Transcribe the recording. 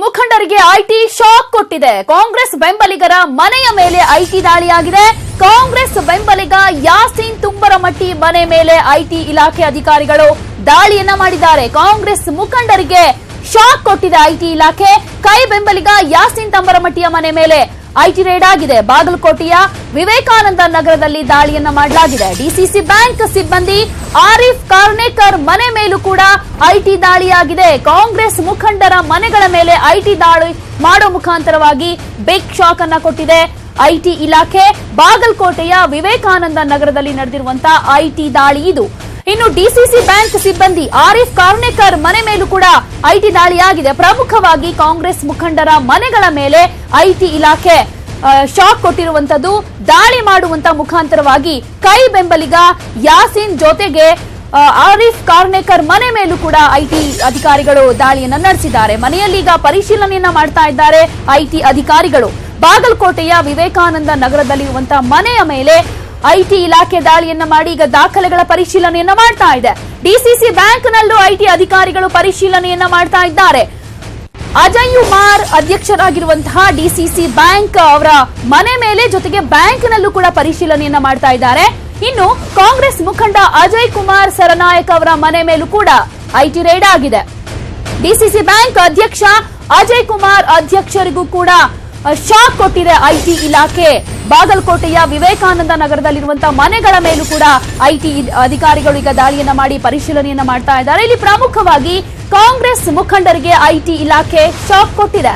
ಮುಖಂಡರಿಗೆ IT shock ಕೊಟ್ಟಿದೆ. ಕಾಂಗ್ರೆಸ್ ಬೆಂಬಲಿಗರ ಮನೆಯ ಮೇಲೆ ಐಟಿ ದಾಳಿಯಾಗಿದೆ. ಕಾಂಗ್ರೆಸ್ ಬೆಂಬಲಿಗ ಯಾಸೀನ್ ತುಂಬರಮಟ್ಟಿ ಮನೆ ಮೇಲೆ ಐಟಿ ಇಲಾಖೆ ಅಧಿಕಾರಿಗಳು ದಾಳಿಯನ್ನ ಮಾಡಿದ್ದಾರೆ. ಕಾಂಗ್ರೆಸ್ ಮುಖಂಡರಿಗೆ ಶಾಕ್ ಕೊಟ್ಟಿದೆ ಐಟಿ ಇಲಾಖೆ. ಕೈ ಬೆಂಬಲಿಗ ಯಾಸೀನ್ ತುಂಬರಮಟ್ಟಿಯ ಮನೆ ಮೇಲೆ ಐಟಿ ರೇಡ್ ಆಗಿದೆ. ಬಾಗಲಕೋಟೆಯ ವಿವೇಕಾನಂದ ನಗರದಲ್ಲಿ ದಾಳಿಯನ್ನ ಮಾಡಲಾಗಿದೆ. ಡಿಸಿಸಿ ಬ್ಯಾಂಕ್ ಸಿಬ್ಬಂದಿ ಆರಿಫ್ ಕಾರ್ನೇಕರ್ ಮನೆ ಮೇಲೂ ಕೂಡ ಐಟಿ ದಾಳಿಯಾಗಿದೆ. ಕಾಂಗ್ರೆಸ್ ಮುಖಂಡರ ಮನೆಗಳ ಮೇಲೆ ಐಟಿ ದಾಳಿ ಮಾಡೋ ಮುಖಾಂತರವಾಗಿ ಬಿಗ್ ಶಾಕ್ ಅನ್ನ ಕೊಟ್ಟಿದೆ ಐಟಿ ಇಲಾಖೆ. ಬಾಗಲಕೋಟೆಯ ವಿವೇಕಾನಂದ ನಗರದಲ್ಲಿ ನಡೆದಿರುವಂತಹ ಐಟಿ ದಾಳಿ ಇದು. ಇನ್ನು ಡಿಸಿಸಿ ಬ್ಯಾಂಕ್ ಸಿಬ್ಬಂದಿ ಆರಿಫ್ ಕಾರ್ನೇಕರ್ ಮನೆ ಮೇಲೂ ಕೂಡ ಐಟಿ ದಾಳಿಯಾಗಿದೆ. ಪ್ರಮುಖವಾಗಿ ಕಾಂಗ್ರೆಸ್ ಮುಖಂಡರ ಮನೆಗಳ ಮೇಲೆ ಐಟಿ ಇಲಾಖೆ ಶಾಕ್ ಕೊಟ್ಟಿರುವಂತದ್ದು. ದಾಳಿ ಮಾಡುವಂತ ಮುಖಾಂತರವಾಗಿ ಕೈ ಬೆಂಬಲಿಗ ಯಾಸೀನ್ ಜೊತೆಗೆ ಆರಿಫ್ ಕಾರ್ನೇಕರ್ ಮನೆ ಮೇಲೂ ಕೂಡ ಐಟಿ ಅಧಿಕಾರಿಗಳು ದಾಳಿಯನ್ನ ನಡೆಸಿದ್ದಾರೆ. ಮನೆಯಲ್ಲಿ ಈಗ ಪರಿಶೀಲನೆಯನ್ನ ಮಾಡ್ತಾ ಇದ್ದಾರೆ ಐಟಿ ಅಧಿಕಾರಿಗಳು. ಬಾಗಲಕೋಟೆಯ ವಿವೇಕಾನಂದ ನಗರದಲ್ಲಿರುವಂತಹ ಮನೆಯ ಮೇಲೆ ಐಟಿ ಇಲಾಖೆ ದಾಳಿಯನ್ನ ಮಾಡಿ ಈಗ ದಾಖಲೆಗಳ ಪರಿಶೀಲನೆಯನ್ನ ಮಾಡ್ತಾ ಇದೆ. ಡಿಸಿಸಿ ಬ್ಯಾಂಕ್ ನಲ್ಲೂ ಐಟಿ ಅಧಿಕಾರಿಗಳು ಪರಿಶೀಲನೆಯನ್ನ ಮಾಡ್ತಾ ಇದ್ದಾರೆ. ಅಜಯ್ ಕುಮಾರ್ ಅಧ್ಯಕ್ಷರಾಗಿರುವಂತಹ ಡಿಸಿಸಿ ಬ್ಯಾಂಕ್ ಅವರ ಮನೆ ಮೇಲೆ ಜೊತೆಗೆ ಬ್ಯಾಂಕ್ ನಲ್ಲೂ ಕೂಡ ಪರಿಶೀಲನೆಯನ್ನ ಮಾಡ್ತಾ ಇದ್ದಾರೆ. ಇನ್ನು ಕಾಂಗ್ರೆಸ್ ಮುಖಂಡ ಅಜಯ್ ಕುಮಾರ್ ಸರನಾಯಕ್ ಅವರ ಮನೆ ಮೇಲೂ ಕೂಡ ಐಟಿ ರೇಡ್ ಆಗಿದೆ. ಡಿಸಿಸಿ ಬ್ಯಾಂಕ್ ಅಧ್ಯಕ್ಷ ಅಜಯ್ ಕುಮಾರ್ ಅಧ್ಯಕ್ಷರಿಗೂ ಕೂಡ ಶಾಕ್ ಕೊಟ್ಟಿದೆ ಐಟಿ ಇಲಾಖೆ. ಬಾಗಲಕೋಟೆಯ ವಿವೇಕಾನಂದ ನಗರದಲ್ಲಿರುವಂತಹ ಮನೆಗಳ ಮೇಲೂ ಕೂಡ ಐಟಿ ಅಧಿಕಾರಿಗಳು ಈಗ ದಾಳಿಯನ್ನ ಮಾಡಿ ಪರಿಶೀಲನೆಯನ್ನ ಮಾಡ್ತಾ ಇದ್ದಾರೆ. ಇಲ್ಲಿ ಪ್ರಮುಖವಾಗಿ ಕಾಂಗ್ರೆಸ್ ಮುಖಂಡರಿಗೆ ಐಟಿ ಇಲಾಖೆ ಶಾಕ್ ಕೊಟ್ಟಿದೆ.